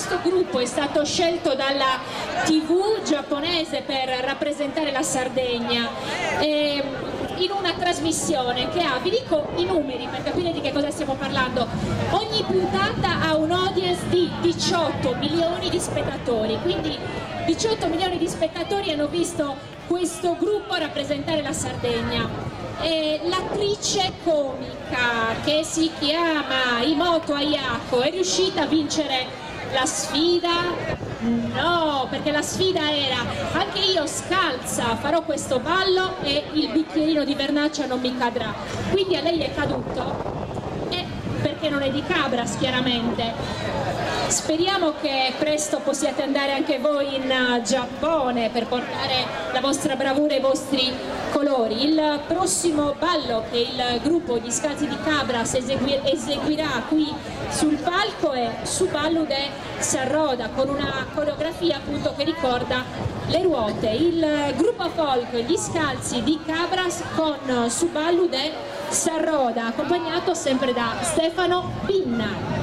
questo gruppo è stato scelto dalla TV giapponese per rappresentare la Sardegna in una trasmissione che ha, vi dico i numeri per capire di che cosa stiamo parlando, ogni puntata ha un audience di 18 milioni di spettatori, quindi 18 milioni di spettatori hanno visto questo gruppo rappresentare la Sardegna. L'attrice comica che si chiama Imoto Ayako è riuscita a vincere la sfida? No, perché la sfida era: anche io scalza farò questo ballo e il bicchierino di vernaccia non mi cadrà. Quindi a lei è caduto, perché non è di Cabras chiaramente. Speriamo che presto possiate andare anche voi in Giappone per portare la vostra bravura e i vostri colori. Il prossimo ballo che il gruppo Gli Scalzi di Cabras eseguirà qui sul palco è Suballu de Sarroda, con una coreografia appunto che ricorda le ruote. Il gruppo folk Gli Scalzi di Cabras con Suballu de Sarroda, accompagnato sempre da Stefano Pinna.